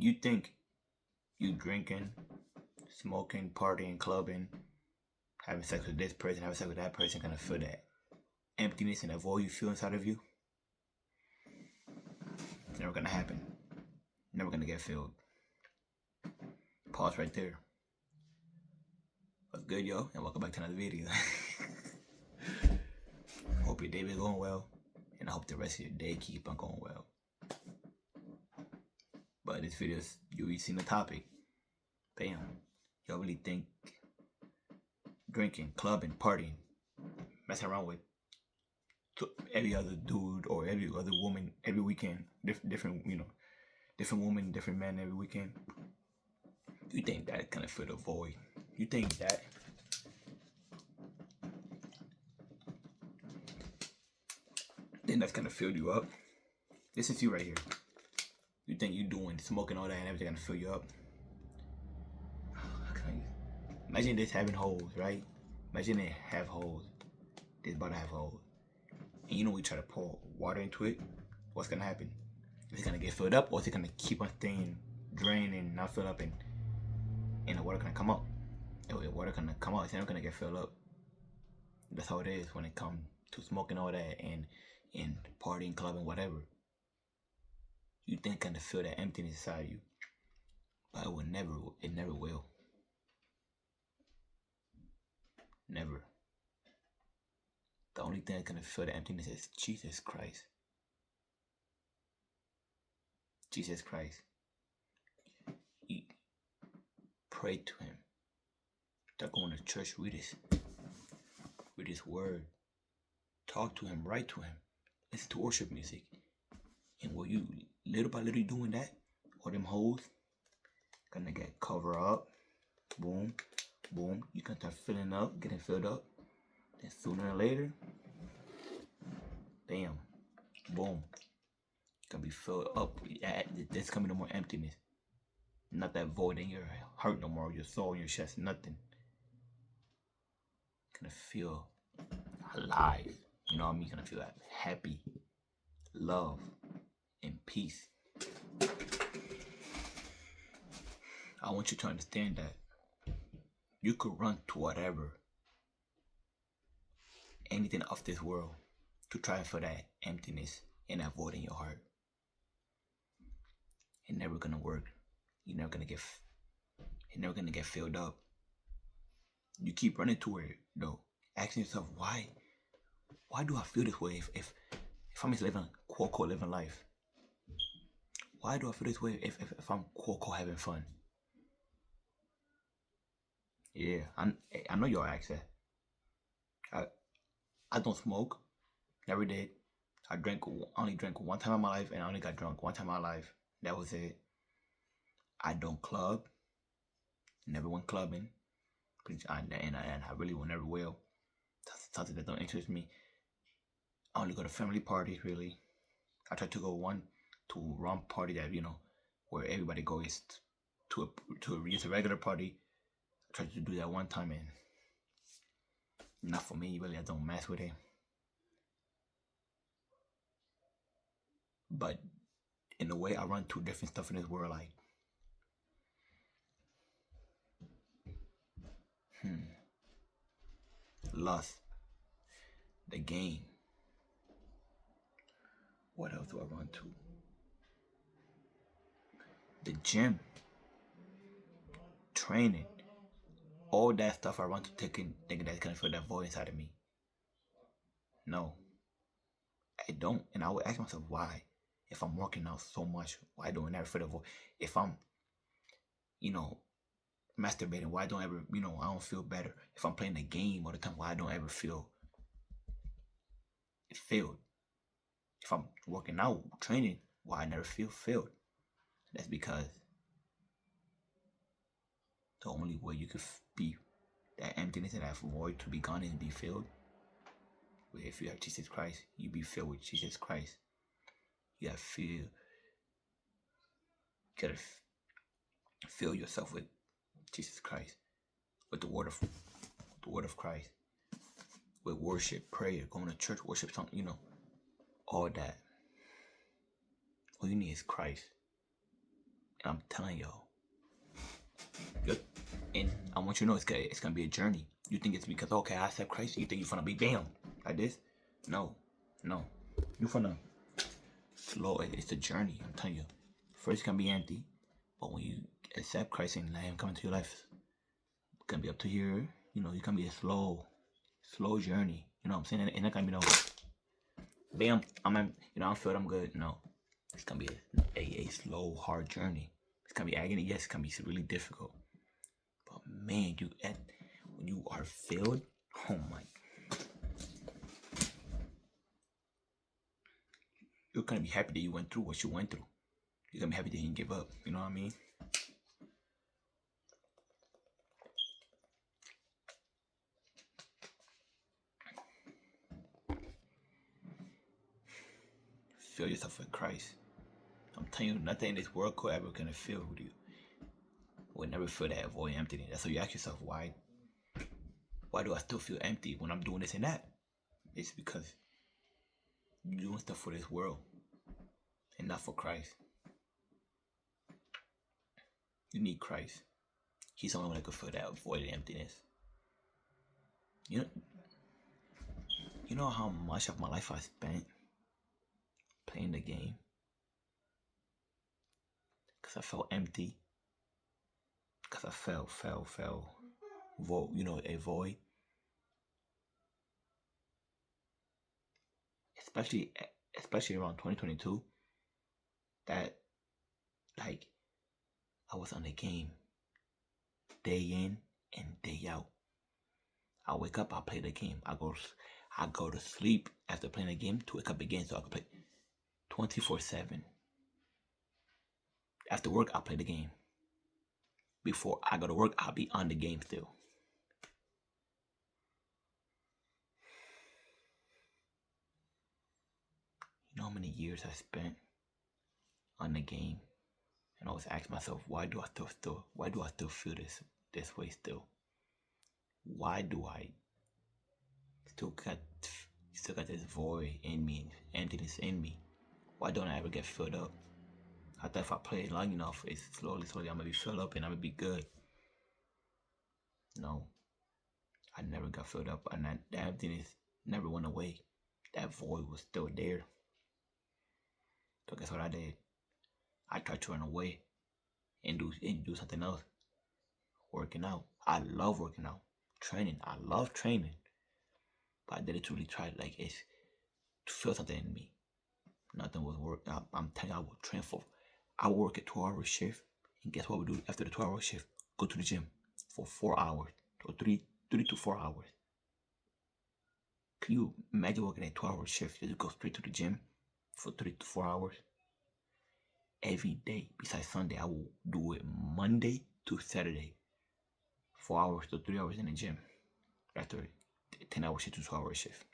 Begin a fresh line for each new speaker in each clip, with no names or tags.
You think you drinking, smoking, partying, clubbing, having sex with this person, having sex with that person, gonna feel that emptiness and that void you feel inside of you? It's never gonna happen. Never gonna get filled. Pause right there. What's good, yo? And welcome back to another video. Hope your day been going well, and I hope the rest of your day keep on going well. But this video, you already seen the topic. Bam. Y'all really think drinking, clubbing, partying, messing around with every other dude or every other woman every weekend, different women, different men every weekend? You think that kind of fill the void? You think that then that's gonna fill you up? This is you right here. You think you doing smoking all that and everything gonna fill you up? Imagine this having holes, right? Imagine it have holes. This about to have holes. And you know we try to pour water into it. What's gonna happen? Is it gonna get filled up, or is it gonna keep on staying drained and not fill up, and the water gonna come out? And the water gonna come out, it's never gonna get filled up. That's how it is when it comes to smoking all that and partying, clubbing, whatever. You think gonna feel that emptiness inside you, but it never will. Never. The only thing that's gonna fill the emptiness is Jesus Christ. Jesus Christ. You pray to Him. Start going to church. Read His word. Talk to Him. Write to Him. Listen to worship music. And while you little by little doing that, all them holes gonna get covered up. Boom, boom. You can start filling up, getting filled up. Then sooner or later, bam, boom, gonna be filled up. There's coming no more emptiness. Not that void in your heart no more, your soul, your chest, nothing. Gonna feel alive. You know what I mean? Gonna feel happy, love, and peace. I want you to understand that you could run to whatever, anything of this world, to try for that emptiness and that void in your heart. It's never gonna work. You're never gonna get filled up. You keep running to it though, asking yourself, why do I feel this way if I'm just living quote living life? Why do I feel this way if I'm quote having fun? Yeah, I know y'all ask that. I don't smoke. Never did. I only drank one time in my life, and I only got drunk one time in my life. That was it. I don't club. Never went clubbing. And I really never will. That's something that don't interest me. I only go to family parties, really. I try to go to a wrong party that, where everybody goes to a regular party. I tried to do that one time, and not for me, really. I don't mess with it. But in a way, I run to different stuff in this world, like lust, the game. What else do I run to? The gym, training, all that stuff I run to, thinking that's gonna fill that void inside of me. No, I don't. And I would ask myself, why? If I'm working out so much, why don't I ever feel the void? If I'm, masturbating, why don't I ever, I don't feel better? If I'm playing the game all the time, why don't I ever feel it filled? If I'm working out, training, why I never feel filled? That's because the only way you could be that emptiness and that void to be gone and be filled, if you have Jesus Christ, you be filled with Jesus Christ. You gotta fill yourself with Jesus Christ, with the word of Christ, with worship, prayer, going to church, worship, something, all that. All you need is Christ. And I'm telling y'all, and I want you to know it's gonna be a journey. You think it's because okay, I accept Christ, you think you're gonna be bam like this? No, no. You're gonna slow. It's a journey. I'm telling you. First, it's gonna be empty, but when you accept Christ and let Him come into your life, it's gonna be up to here. You know, it's gonna be a slow journey. You know what I'm saying? And not gonna be no bam. I feel I'm good. No, it's gonna be a slow, hard journey. It's gonna be agony. Yes, it's gonna be really difficult. But man, when you are filled, oh my, you're gonna be happy that you went through what you went through. You're gonna be happy that you didn't give up. You know what I mean? Fill yourself with Christ. I'm telling you, nothing in this world could ever gonna fill with you. Will never feel that void emptiness. So you ask yourself, why do I still feel empty when I'm doing this and that? It's because you're doing stuff for this world and not for Christ. You need Christ. He's the only one that could fill that void and emptiness. You know how much of my life I spent playing the game? Because I felt empty. Because I felt a void. Especially around 2022. That, like, I was on the game day in and day out. I wake up, I play the game. I go to sleep after playing the game to wake up again so I can play 24/7. After work, I play the game. Before I go to work, I'll be on the game still. You know how many years I spent on the game? And I always ask myself, why do I still feel this way still? Why do I still got this void in me, emptiness in me? Why don't I ever get filled up? I thought if I play it long enough, it's slowly I'm gonna be filled up and I'm gonna be good. No, I never got filled up, and that emptiness never went away. That void was still there. So guess what I did? I tried to run away and do something else. Working out. I love working out. Training. I love training. But I didn't really try it's to feel something in me. Nothing was work. I'm telling you, I would train I would work a 2-hour shift, and guess what we do after the 2-hour shift? Go to the gym for 4 hours or 3 to 4 hours. Can you imagine working a 2-hour shift? You go straight to the gym for 3 to 4 hours every day. Besides Sunday, I will do it Monday to Saturday, 4 hours to 3 hours in the gym after a 10-hour shift to 12-hour shift.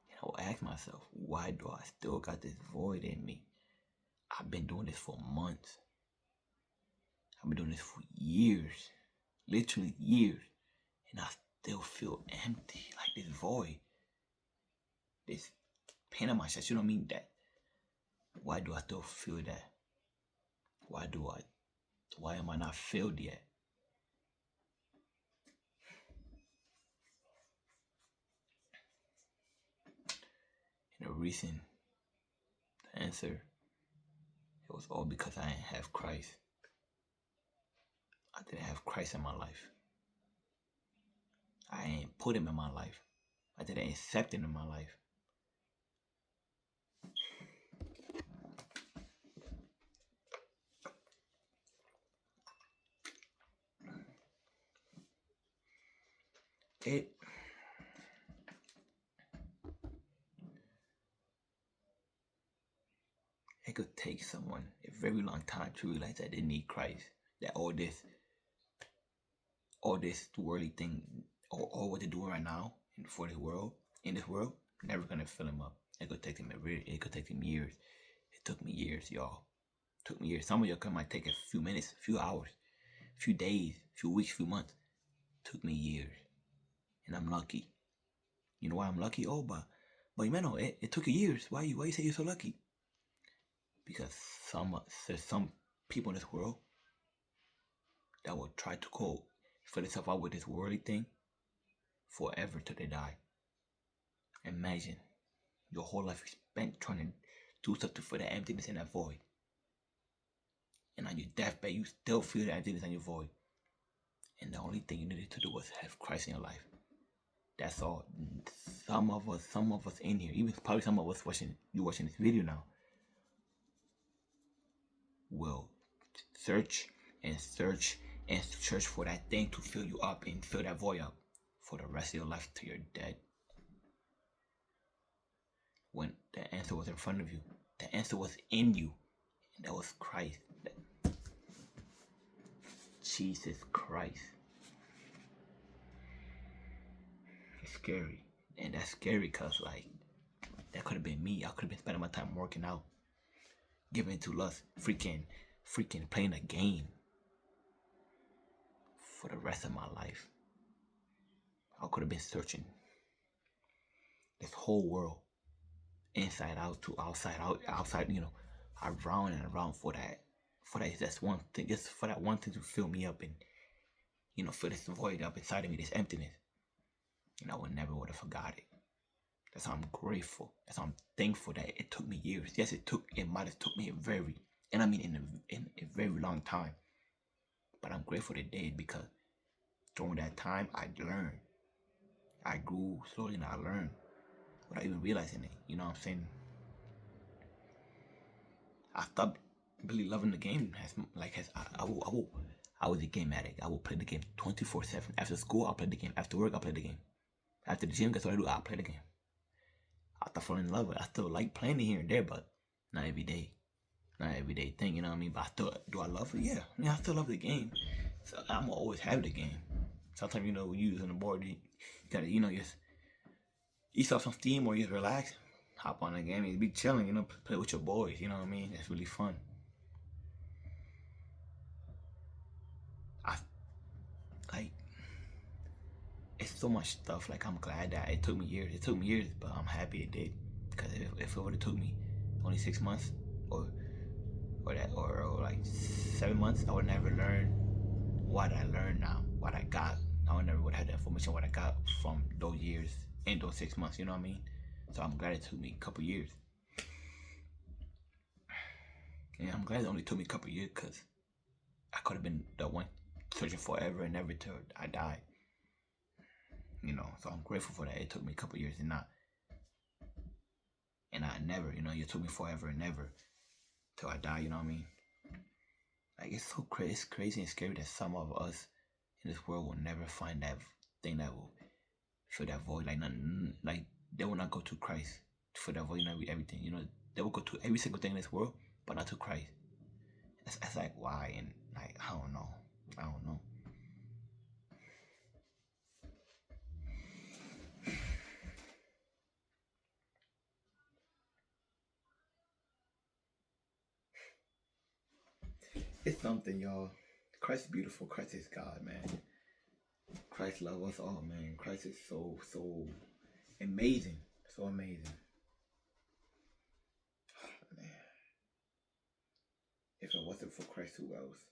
And I will ask myself, why do I still got this void in me? I've been doing this for months. I've been doing this for years, literally years, and I still feel empty, like this void, this pain in my chest. You know what I mean? That. Why do I still feel that? Why am I not filled yet? In a recent answer, it was all because I didn't have Christ. I didn't have Christ in my life. I ain't put Him in my life. I didn't accept Him in my life. It could take someone a very long time to realize that they need Christ. That all this worldly thing, all what they're doing right now for the world, in this world, never gonna fill them up. It could take them years. It took me years, y'all. It took me years. Some of y'all might take a few minutes, a few hours, a few days, a few weeks, a few months. It took me years. And I'm lucky. You know why I'm lucky? Oh, but you know, it took you years. Why you say you're so lucky? because there's some people in this world that will try to go fill themselves out with this worldly thing forever till they die. Imagine your whole life you spent trying to do something for that emptiness and that void. And on your deathbed, you still feel the emptiness and your void. And the only thing you needed to do was have Christ in your life. That's all. Some of us in here, even probably some of us watching this video now, will search and search and search for that thing to fill you up and fill that void up for the rest of your life till you're dead. When the answer was in front of you, the answer was in you, and that was Christ. Jesus Christ. It's scary. And that's scary because, like, that could have been me. I could have been spending my time working out, giving to lust, freaking playing a game for the rest of my life. I could have been searching this whole world, inside out to outside, outside, around and around for that. That's one thing, just for that one thing to fill me up and, fill this void up inside of me, this emptiness. And I would never would have forgot it. That's how I'm grateful. That's how I'm thankful that it took me years. Yes, it might have took me in a very long time. But I'm grateful it did because during that time, I learned. I grew slowly and I learned without even realizing it. You know what I'm saying? I stopped really loving the game. I was a game addict. I would play the game 24/7. After school, I'll play the game. After work, I'll play the game. After the gym, guess what I do? I'll play the game. I thought falling in love with it. I still like playing it here and there, but not every day. Not an everyday thing, you know what I mean? But do I love it? Yeah. I still love the game. So I'm always have the game. Sometimes, you using the board, you gotta, just ease off some steam or just relax. Hop on the game and be chilling, play with your boys, you know what I mean? It's really fun. It's so much stuff. Like, I'm glad that it took me years. But I'm happy it did. Because if it would have took me only 6 months or like 7 months, I would never learn what I learned now, what I got. I would never would have had the information what I got from those years in those 6 months, you know what I mean? So I'm glad it took me a couple years. And I'm glad it only took me a couple years because I could have been the one searching forever and never till I died. So I'm grateful for that. It took me a couple years and I never, it took me forever and never till I die, you know what I mean? Like, it's so crazy. It's crazy and scary that some of us in this world will never find that thing that will fill that void. Like, nothing, like, they will not go to Christ for that void, everything. They will go to every single thing in this world, but not to Christ. That's like, why? And, like, I don't know. It's something, y'all. Christ is beautiful. Christ is God, man. Christ loves us all, man. Christ is so amazing. So amazing. Man. If it wasn't for Christ, who else?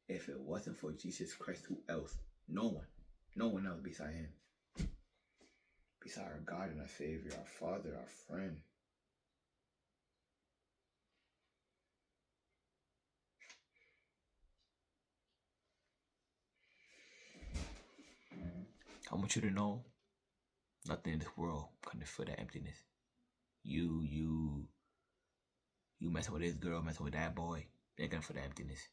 If it wasn't for Jesus Christ, who else? No one. No one else beside him. Beside our God and our Savior, our Father, our friend. I want you to know, nothing in this world can fill that emptiness. You messing with this girl, messing with that boy, they're gonna fill that emptiness.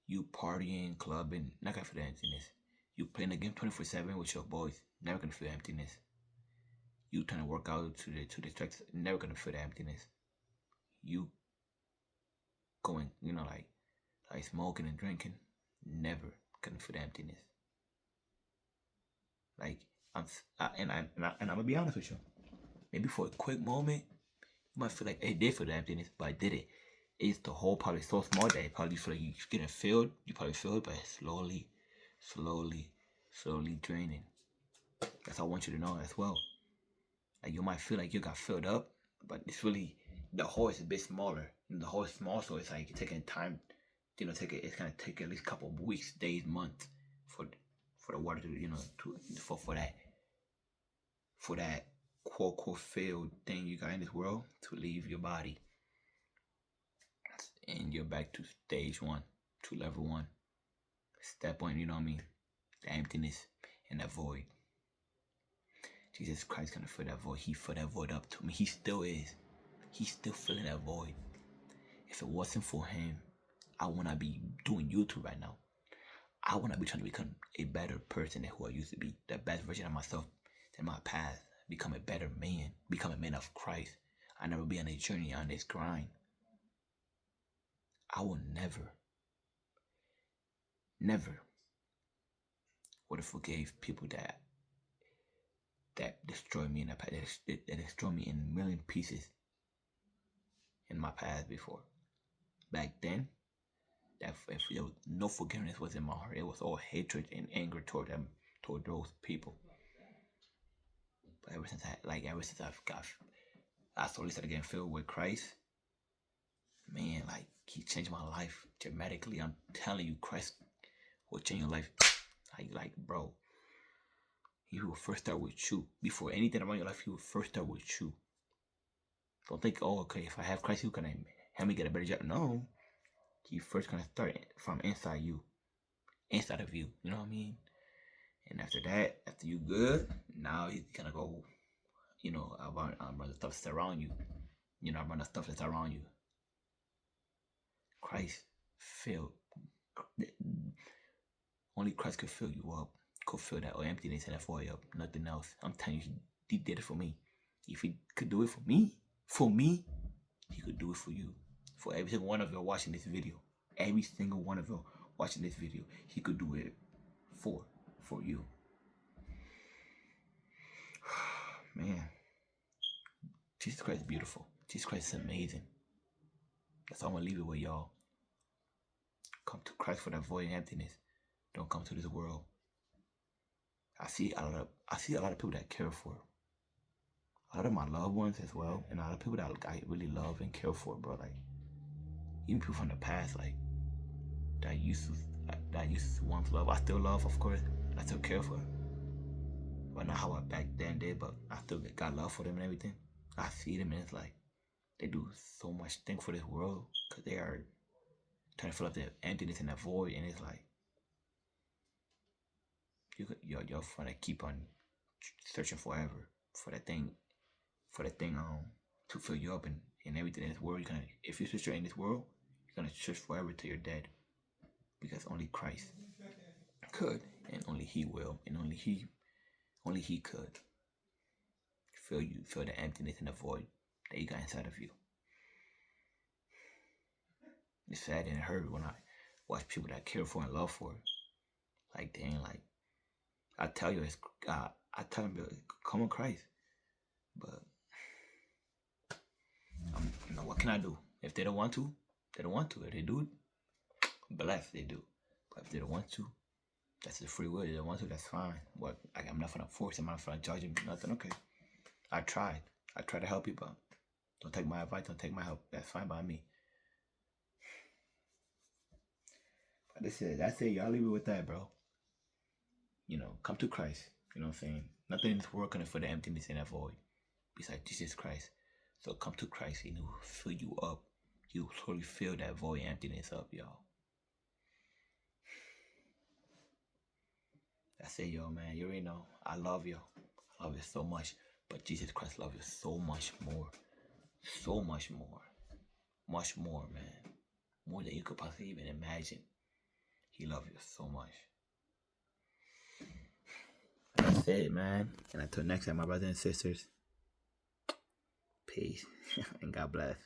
You partying, clubbing, not gonna fill that emptiness. You playing the game 24/7 with your boys, never gonna fill emptiness. You trying to work out to distract, never gonna fill that emptiness. You going, like smoking and drinking, never gonna fill that emptiness. Like, I'm gonna be honest with you. Maybe for a quick moment, you might feel like it did fill the emptiness, but I did it. It's the whole probably so small that it probably feel like you're getting filled. You probably feel it, but it's slowly draining. That's what I want you to know as well. Like, you might feel like you got filled up, but it's really the hole is a bit smaller. And the hole is small, so it's like taking time. It's gonna take at least a couple of weeks, days, months for the water to for that quote unquote failed thing you got in this world to leave your body, and you're back to stage one, to level one, step one. You know what I mean? The emptiness and that void. Jesus Christ gonna fill that void. He filled that void up to me. He still is. He's still filling that void. If it wasn't for him, I would not be doing YouTube right now. I want to be trying to become a better person than who I used to be. The best version of myself in my past. Become a better man. Become a man of Christ. I never be on a journey, on this grind. I will never would have forgave people that destroyed me in the past, that destroyed me in a million pieces in my past before. Back then, that if there was no forgiveness was in my heart, it was all hatred and anger toward them, toward those people. But ever since I slowly started getting filled with Christ, man, like he changed my life dramatically. I'm telling you, Christ will change your life. Like bro, he will first start with you. Before anything around your life, he will first start with you. Don't think, oh, okay, if I have Christ, he's gonna help me get a better job. No, he first gonna start from inside you, inside of you. You know what I mean? And after that, after you good, now he's gonna go, around the stuff that's around you. Around the stuff that's around you. Christ filled. Only Christ could fill you up, could fill that emptiness and that void up. Nothing else. I'm telling you, he did it for me. If he could do it for me, he could do it for you. For every single one of you watching this video, every single one of you watching this video, he could do it for you. Man, Jesus Christ is beautiful. Jesus Christ is amazing. That's all I'm gonna leave it with, y'all. Come to Christ for that void and emptiness. Don't come to this world. I see a lot of people that care for a lot of my loved ones as well, and a lot of people that I really love and care for, bro. Like even people from the past, like that I used to once love. I still love, of course. I still care for, but not how I back then did. But I still got love for them and everything. I see them and it's like they do so much thing for this world because they are trying to fill up that emptiness and that void, and it's like you're gonna keep on searching forever for that thing to fill you up and everything in this world. If you're searching in this world, you're gonna search forever till you're dead, because only Christ could, and only He will, and only He could fill the emptiness and the void that you got inside of you. It's sad and it hurt when I watch people that I care for and love for, like dang, like I tell you, I tell them, come on Christ, but what can I do? If they don't want to, they don't want to. If they do, blessed they do. But if they don't want to, that's the free will. If they don't want to, that's fine. I'm not gonna force them. I'm not gonna judge them. Nothing. Okay. I tried to help you, but don't take my advice. Don't take my help. That's fine by me. But that's it. Y'all leave it with that, bro. Come to Christ. You know what I'm saying? Nothing in this world can fill the emptiness and that void besides Jesus Christ. So come to Christ and He will fill you up. He will slowly fill that void and emptiness up, y'all. That's it, y'all, man. You already know. I love you. I love you so much. But Jesus Christ loves you so much more. So much more. Much more, man. More than you could possibly even imagine. He loves you so much. That's it, man. And until next time, my brothers and sisters, peace and God bless.